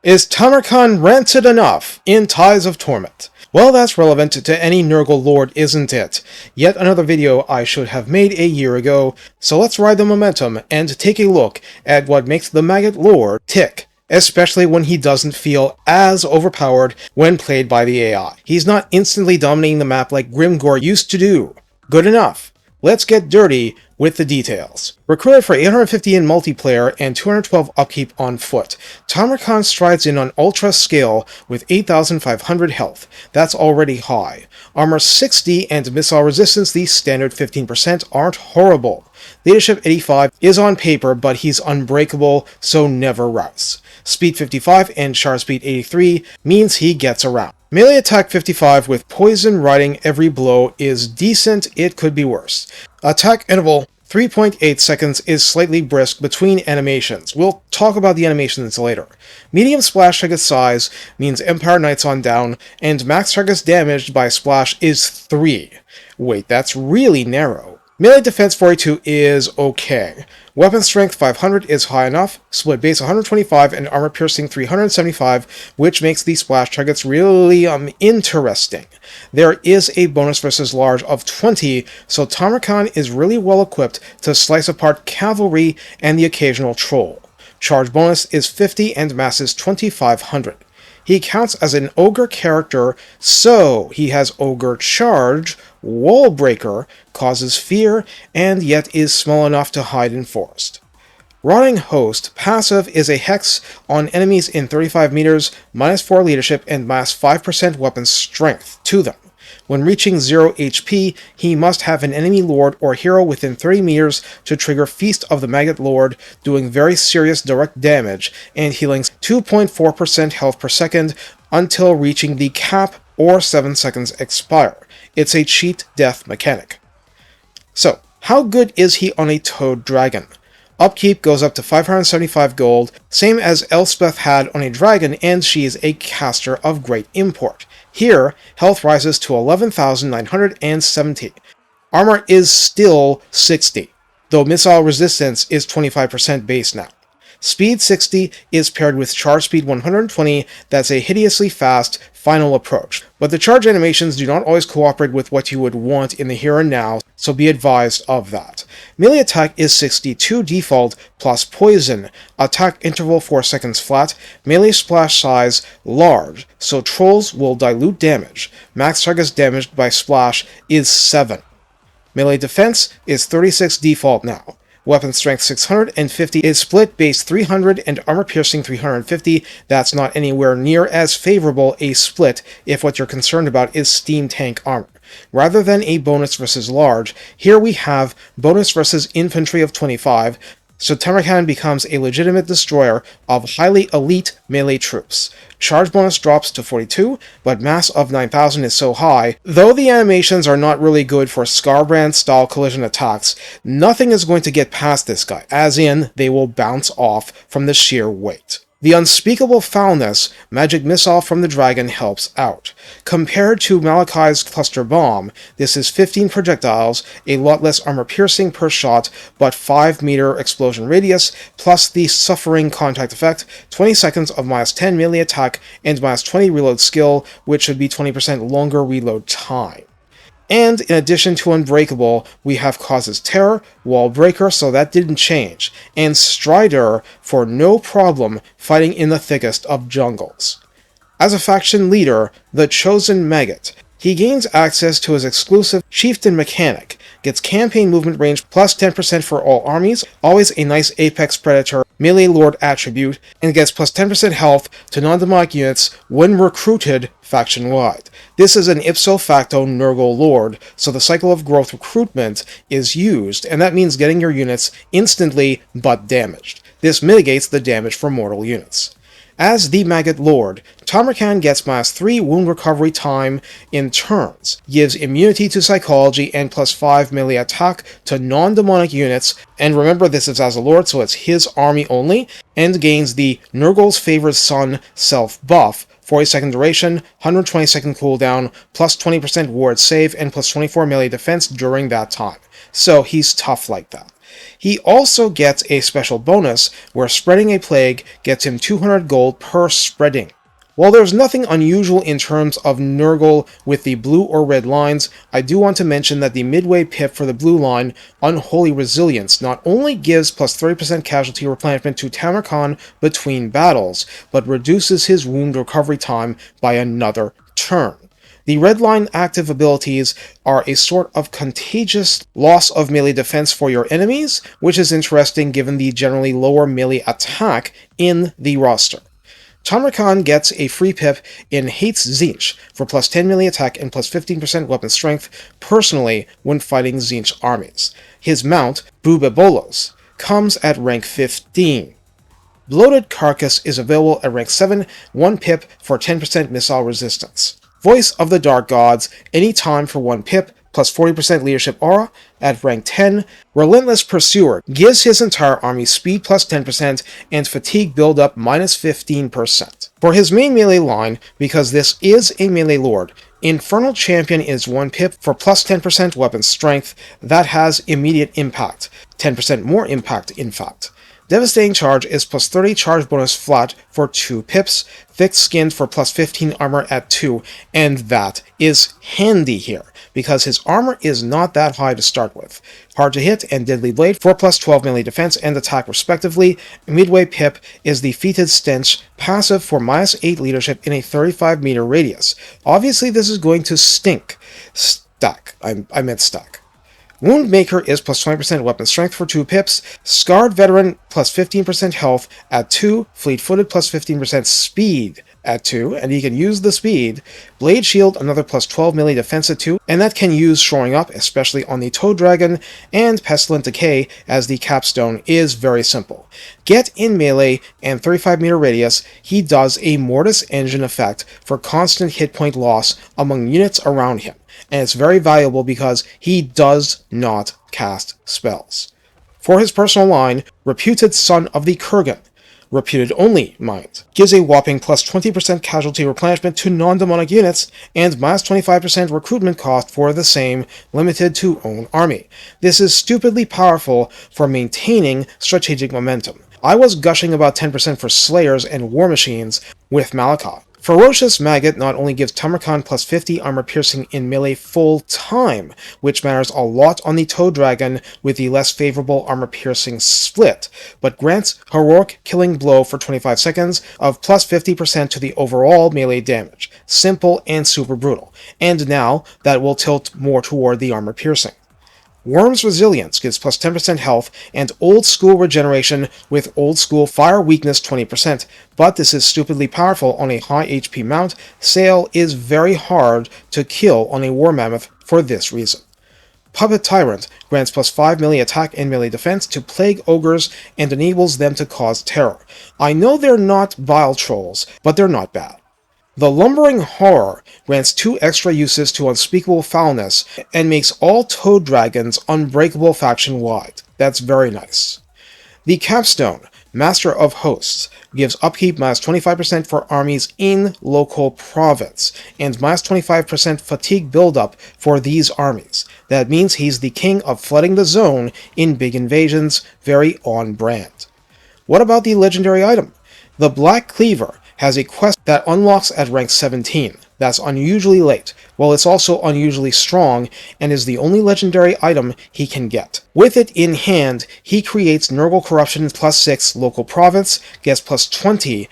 Is Tamurkhan rancid enough in Ties of Torment? Well, that's relevant to any Nurgle lord, isn't it? Yet another video I should have made a year ago, so let's ride the momentum and take a look at what makes the Maggot Lord tick, especially when he doesn't feel as overpowered when played by the AI. He's not instantly dominating the map like Grimgor used to do. Good enough. Let's get dirty with the details. Recruited for 850 in multiplayer and 212 upkeep on foot, Tamurkhan strides in on ultra scale with 8,500 health. That's already high. Armor 60 and missile resistance, the standard 15%, aren't horrible. Leadership 85 is on paper, but he's unbreakable, so never rouse. Speed 55 and char speed 83 means he gets around. Melee attack 55 with poison riding every blow is decent, it could be worse. Attack interval 3.8 seconds is slightly brisk between animations. We'll talk about the animations later. Medium splash target size means Empire Knights on down, and max targets damaged by splash is 3. Wait, that's really narrow. Melee defense 42 is okay. Weapon strength 500 is high enough, split base 125, and armor piercing 375, which makes these splash targets really interesting. There is a bonus versus large of 20, so Tamurkhan is really well equipped to slice apart cavalry and the occasional troll. Charge bonus is 50 and mass is 2500. He counts as an ogre character, so he has ogre charge, wall breaker, causes fear, and yet is small enough to hide in forest. Rotting Host passive is a hex on enemies in 35 meters, minus 4 leadership, and minus 5% weapon strength to them. When reaching 0 HP, he must have an enemy lord or hero within 30 meters to trigger Feast of the Maggot Lord, doing very serious direct damage and healing 2.4% health per second until reaching the cap or 7 seconds expire. It's a cheat death mechanic. So, how good is he on a toad dragon? Upkeep goes up to 575 gold, same as Elspeth had on a dragon, and she is a caster of great import. Here, health rises to 11,970. Armor is still 60, though missile resistance is 25% base now. Speed 60 is paired with charge speed 120, that's a hideously fast final approach. But the charge animations do not always cooperate with what you would want in the here and now, so be advised of that. Melee attack is 62 default plus poison, attack interval 4 seconds flat, melee splash size large, so trolls will dilute damage. Max targets damaged by splash is 7. Melee defense is 36 default now. Weapon strength 650 is split base 300 and armor piercing 350. That's not anywhere near as favorable a split if what you're concerned about is steam tank armor. Rather than a bonus versus large, here we have bonus versus infantry of 25, so Tamurkhan becomes a legitimate destroyer of highly elite melee troops. Charge bonus drops to 42, but mass of 9,000 is so high, though the animations are not really good for Scarbrand-style collision attacks, nothing is going to get past this guy, as in, they will bounce off from the sheer weight. The unspeakable foulness magic missile from the dragon helps out. Compared to Malachai's cluster bomb, this is 15 projectiles, a lot less armor piercing per shot, but 5 meter explosion radius, plus the suffering contact effect, 20 seconds of minus 10 melee attack, and minus 20 reload skill, which should be 20% longer reload time. And in addition to Unbreakable, we have Causes Terror, Wall Breaker, so that didn't change, and Strider for no problem fighting in the thickest of jungles. As a faction leader, the Chosen Maggot, he gains access to his exclusive Chieftain mechanic, gets campaign movement range plus 10% for all armies, always a nice Apex Predator melee lord attribute, and gets plus 10% health to non-demonic units when recruited faction-wide. This is an ipso facto Nurgle lord, so the cycle of growth recruitment is used, and that means getting your units instantly but damaged. This mitigates the damage for mortal units. As the Maggot Lord, Tamurkhan gets minus 3 wound recovery time in turns, gives immunity to psychology and plus 5 melee attack to non-demonic units, and remember this is as a lord so it's his army only, and gains the Nurgle's Favored Son self-buff, 40 second duration, 120 second cooldown, plus 20% ward save, and plus 24 melee defense during that time. So he's tough like that. He also gets a special bonus where spreading a plague gets him 200 gold per spreading. While there's nothing unusual in terms of Nurgle with the blue or red lines, I do want to mention that the midway pip for the blue line, Unholy Resilience, not only gives plus 30% casualty replenishment to Tamurkhan between battles, but reduces his wound recovery time by another turn. The red line active abilities are a sort of contagious loss of melee defense for your enemies, which is interesting given the generally lower melee attack in the roster. Tamurkhan gets a free pip in Hates Tzeentch for plus 10 melee attack and plus 15% weapon strength personally when fighting Tzeentch armies. His mount, Bubebolos, comes at rank 15. Bloated Carcass is available at rank 7, 1 pip for 10% missile resistance. Voice of the Dark Gods, anytime for 1 pip, plus 40% leadership aura, at rank 10. Relentless Pursuer gives his entire army speed plus 10% and fatigue buildup minus 15%. For his main melee line, because this is a melee lord, Infernal Champion is 1 pip for plus 10% weapon strength. That has immediate impact, 10% more impact in fact. Devastating Charge is plus 30 charge bonus flat for 2 pips, Thick-Skinned for plus 15 armor at 2, and that is handy here, because his armor is not that high to start with. Hard to Hit and Deadly Blade for plus 12 melee defense and attack respectively. Midway pip is the Fetid Stench, passive for minus 8 leadership in a 35 meter radius. Obviously this is going to stink. Stack. I meant stack. Woundmaker is plus 20% weapon strength for 2 pips, Scarred Veteran plus 15% health at 2, Fleet-Footed plus 15% speed at 2, and he can use the speed, Blade Shield another plus 12 melee defense at 2, and that can use shoring up, especially on the Toad Dragon, and Pestilent Decay as the capstone is very simple. Get in melee and 35 meter radius, he does a Mortis Engine effect for constant hit point loss among units around him, and it's very valuable because he does not cast spells. For his personal line, Reputed Son of the Kurgan, reputed only, mind, gives a whopping plus 20% casualty replenishment to non-demonic units and minus 25% recruitment cost for the same, limited to own army. This is stupidly powerful for maintaining strategic momentum. I was gushing about 10% for Slayers and War Machines with Malachi. Ferocious Maggot not only gives Tamurkhan plus 50 armor piercing in melee full time, which matters a lot on the Toad Dragon with the less favorable armor piercing split, but grants Heroic Killing Blow for 25 seconds of plus 50% to the overall melee damage. Simple and super brutal. And now that will tilt more toward the armor piercing. Worm's Resilience gives plus 10% health and Old School Regeneration with Old School Fire Weakness 20%, but this is stupidly powerful on a high HP mount. Sail is very hard to kill on a War Mammoth for this reason. Puppet Tyrant grants plus 5 melee attack and melee defense to Plague Ogres and enables them to cause terror. I know they're not Bile Trolls, but they're not bad. The Lumbering Horror grants 2 extra uses to Unspeakable Foulness and makes all Toad Dragons unbreakable faction-wide. That's very nice. The Capstone, Master of Hosts, gives upkeep minus 25% for armies in local province, and minus 25% fatigue buildup for these armies. That means he's the king of flooding the zone in big invasions, very on brand. What about the legendary item? The Black Cleaver has a quest that unlocks at rank 17. That's unusually late, while it's also unusually strong, and is the only legendary item he can get. With it in hand, he creates Nurgle Corruption plus 6 local province, gets plus 20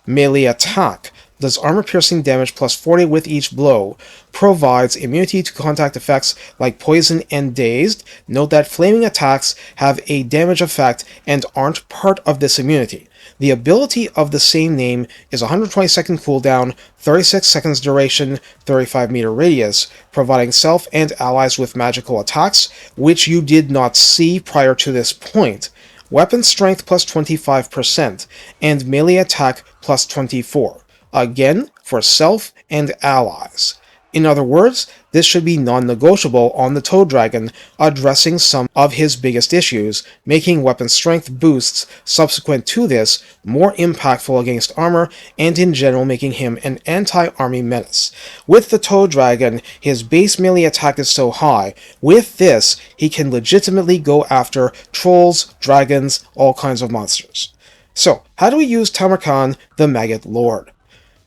melee attack, does armor-piercing damage plus 40 with each blow, provides immunity to contact effects like poison and dazed. Note that flaming attacks have a damage effect and aren't part of this immunity. The ability of the same name is 120 second cooldown, 36 seconds duration, 35 meter radius, providing self and allies with magical attacks, which you did not see prior to this point, weapon strength plus 25%, and melee attack plus 24. Again, for self and allies. In other words, this should be non-negotiable on the Toad Dragon, addressing some of his biggest issues, making weapon strength boosts subsequent to this more impactful against armor, and in general making him an anti-army menace. With the Toad Dragon, his base melee attack is so high. With this, he can legitimately go after trolls, dragons, all kinds of monsters. So, how do we use Tamurkhan, the Maggot Lord?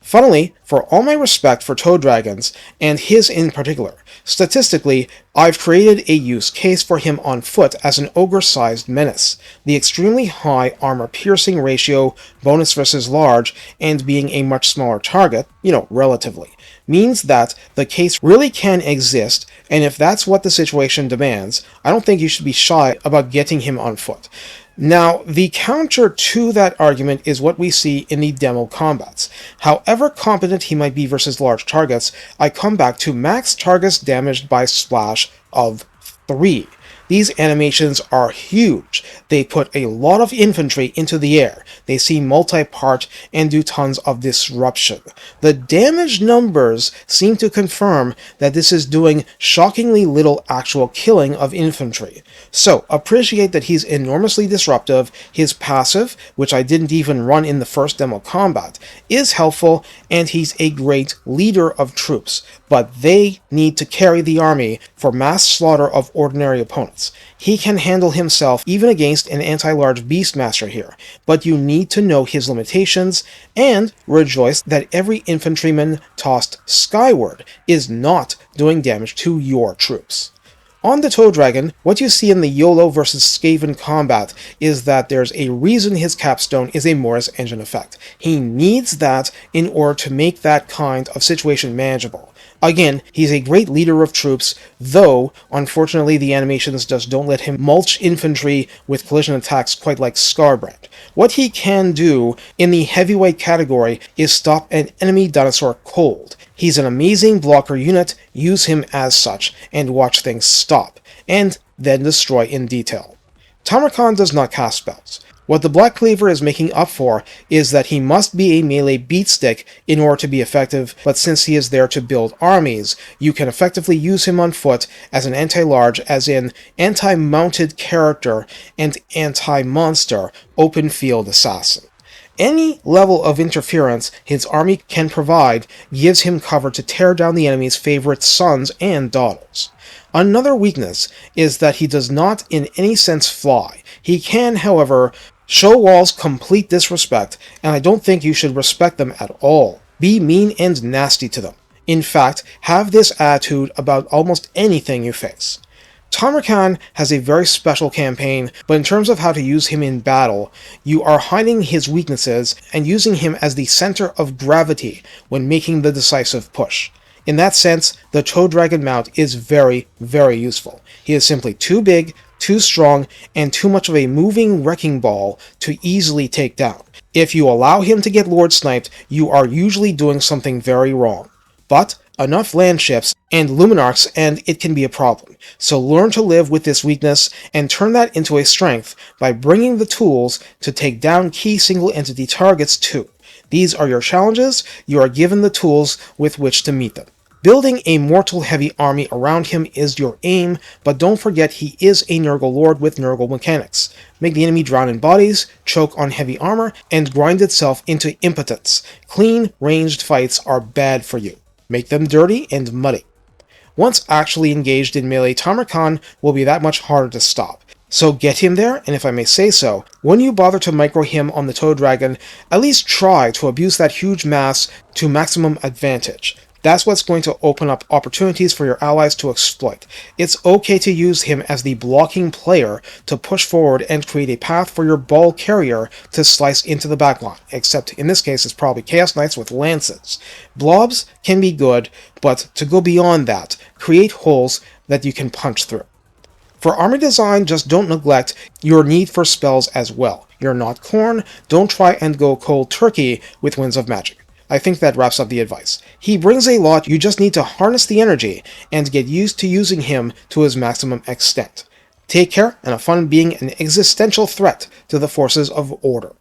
Funnily, for all my respect for Toad Dragons, and his in particular, statistically, I've created a use case for him on foot as an ogre-sized menace. The extremely high armor-piercing ratio, bonus versus large, and being a much smaller target, relatively, means that the case really can exist, and if that's what the situation demands, I don't think you should be shy about getting him on foot. Now, the counter to that argument is what we see in the demo combats. However competent he might be versus large targets, I come back to max targets damaged by splash of 3. These animations are huge. They put a lot of infantry into the air. They see multi-part and do tons of disruption. The damage numbers seem to confirm that this is doing shockingly little actual killing of infantry. So, appreciate that he's enormously disruptive. His passive, which I didn't even run in the first demo combat, is helpful, and he's a great leader of troops. But they need to carry the army for mass slaughter of ordinary opponents. He can handle himself even against an anti-large Beastmaster here, but you need to know his limitations, and rejoice that every infantryman tossed skyward is not doing damage to your troops. On the Toad Dragon, what you see in the YOLO versus Skaven combat is that there's a reason his capstone is a Morris engine effect. He needs that in order to make that kind of situation manageable. Again, he's a great leader of troops, though, unfortunately, the animations just don't let him mulch infantry with collision attacks quite like Scarbrand. What he can do in the heavyweight category is stop an enemy dinosaur cold. He's an amazing blocker unit, use him as such, and watch things stop, and then destroy in detail. Tamurkhan does not cast spells. What the Black Cleaver is making up for is that he must be a melee beatstick in order to be effective, but since he is there to build armies, you can effectively use him on foot as an anti-large, as in anti-mounted character and anti-monster open field assassin. Any level of interference his army can provide gives him cover to tear down the enemy's favorite sons and daughters. Another weakness is that he does not in any sense fly. He can, however, show walls complete disrespect, and I don't think you should respect them at all. Be mean and nasty to them. In fact, have this attitude about almost anything you face. Tamurkhan has a very special campaign, but in terms of how to use him in battle, you are hiding his weaknesses and using him as the center of gravity when making the decisive push. In that sense, the Toad Dragon mount is very, very useful. He is simply too big, too strong, and too much of a moving wrecking ball to easily take down. If you allow him to get Lord Sniped, you are usually doing something very wrong. But enough land ships and Luminarchs and it can be a problem. So learn to live with this weakness and turn that into a strength by bringing the tools to take down key single entity targets too. These are your challenges, you are given the tools with which to meet them. Building a mortal-heavy army around him is your aim, but don't forget he is a Nurgle Lord with Nurgle mechanics. Make the enemy drown in bodies, choke on heavy armor, and grind itself into impotence. Clean, ranged fights are bad for you. Make them dirty and muddy. Once actually engaged in melee, Tamurkhan will be that much harder to stop. So get him there, and if I may say so, when you bother to micro him on the Toad Dragon, at least try to abuse that huge mass to maximum advantage. That's what's going to open up opportunities for your allies to exploit. It's okay to use him as the blocking player to push forward and create a path for your ball carrier to slice into the backline, except in this case it's probably Chaos Knights with lances. Blobs can be good, but to go beyond that, create holes that you can punch through. For army design, just don't neglect your need for spells as well. You're not Khorne, don't try and go cold turkey with Winds of Magic. I think that wraps up the advice. He brings a lot, you just need to harness the energy and get used to using him to his maximum extent. Take care, and have fun being an existential threat to the forces of order.